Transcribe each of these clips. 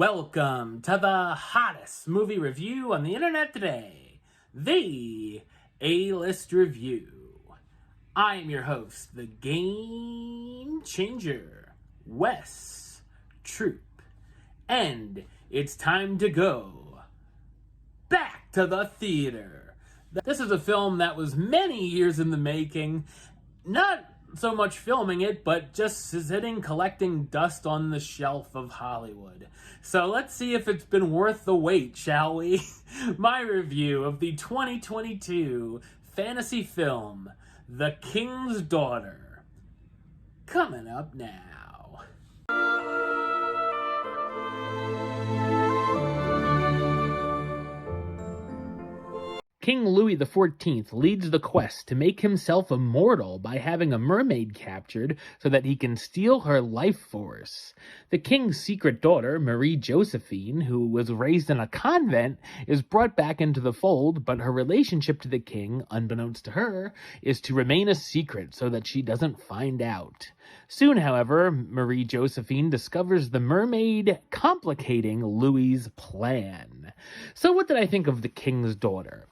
Welcome to the hottest movie review on the internet today, the A-List Review. I am your host, the Game Changer, Wes Troop, and it's time to go back to the theater. This is a film that was many years in the making, not so much filming it, but just sitting collecting dust on the shelf of Hollywood. So let's see if it's been worth the wait, shall we? My review of the 2022 fantasy film, The King's Daughter, coming up now. King Louis XIV leads the quest to make himself immortal by having a mermaid captured so that he can steal her life force. The king's secret daughter, Marie Josephine, who was raised in a convent, is brought back into the fold, but her relationship to the king, unbeknownst to her, is to remain a secret so that she doesn't find out. Soon, however, Marie Josephine discovers the mermaid complicating Louis's plan. So what did I think of The King's Daughter?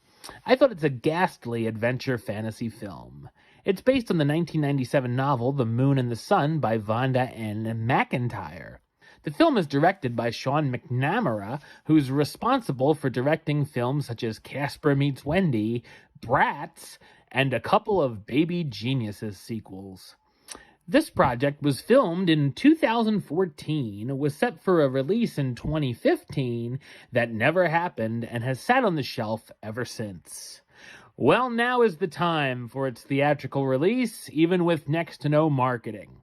I thought it's a ghastly adventure fantasy film. It's based on the 1997 novel The Moon and the Sun by Vonda N. McIntyre. The film is directed by Sean McNamara, who's responsible for directing films such as Casper Meets Wendy, Bratz, and a couple of Baby Geniuses sequels. This project was filmed in 2014, was set for a release in 2015 that never happened and has sat on the shelf ever since. Well, now is the time for its theatrical release, even with next to no marketing.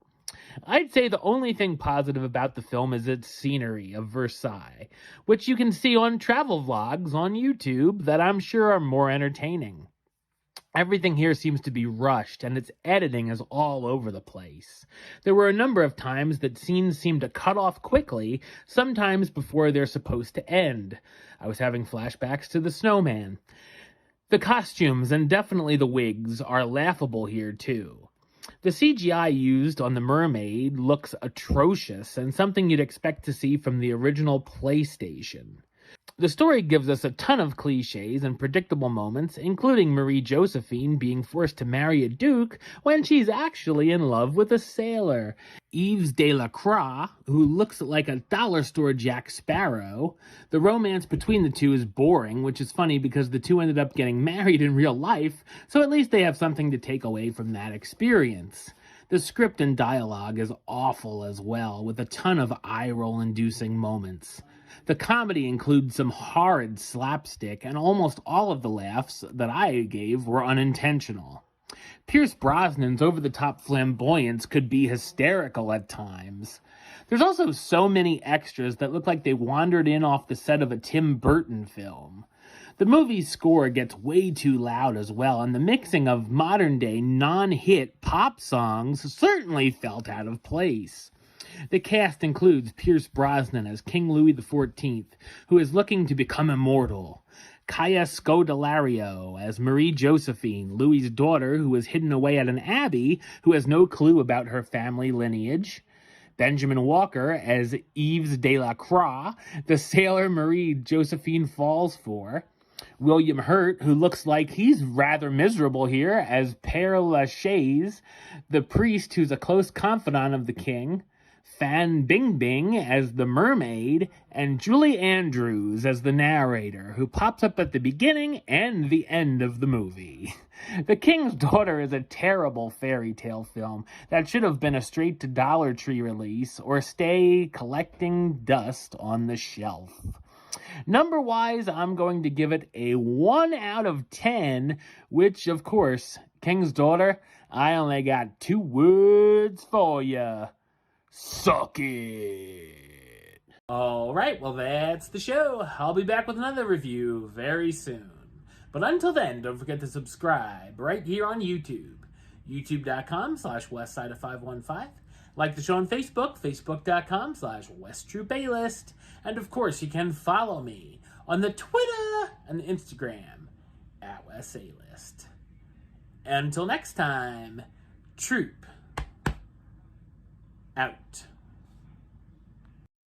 I'd say the only thing positive about the film is its scenery of Versailles, which you can see on travel vlogs on YouTube that I'm sure are more entertaining. Everything here seems to be rushed, and its editing is all over the place. There were a number of times that scenes seemed to cut off quickly, sometimes before they're supposed to end. I was having flashbacks to The Snowman. The costumes, and definitely the wigs, are laughable here too. The CGI used on the mermaid looks atrocious, and something you'd expect to see from the original PlayStation. The story gives us a ton of cliches and predictable moments, including Marie Josephine being forced to marry a duke when she's actually in love with a sailor. Yves de la Croix, who looks like a dollar store Jack Sparrow. The romance between the two is boring, which is funny because the two ended up getting married in real life, so at least they have something to take away from that experience. The script and dialogue is awful as well, with a ton of eye-roll-inducing moments. The comedy includes some horrid slapstick, and almost all of the laughs that I gave were unintentional. Pierce Brosnan's over-the-top flamboyance could be hysterical at times. There's also so many extras that look like they wandered in off the set of a Tim Burton film. The movie's score gets way too loud as well, and the mixing of modern-day non-hit pop songs certainly felt out of place. The cast includes Pierce Brosnan as King Louis XIV, who is looking to become immortal. Kaya Scodelario as Marie Josephine, Louis's daughter, who is hidden away at an abbey, who has no clue about her family lineage. Benjamin Walker as Yves de la Croix, the sailor Marie Josephine falls for. William Hurt, who looks like he's rather miserable here, as Père Lachaise, the priest who's a close confidant of the king. Fan Bingbing as the mermaid, and Julie Andrews as the narrator, who pops up at the beginning and the end of the movie. The King's Daughter is a terrible fairy tale film that should have been a straight to Dollar Tree release or stay collecting dust on the shelf. Number-wise, I'm going to give it a 1 out of 10, which, of course, King's Daughter, I only got 2 words for ya. Suck it. Alright, well that's the show. I'll be back with another review very soon. But until then, don't forget to subscribe right here on YouTube. YouTube.com/Westside515. Like the show on Facebook, Facebook.com/WestTroopAlist. And of course, you can follow me on the Twitter and the Instagram @WestAlist. Until next time, Troop out.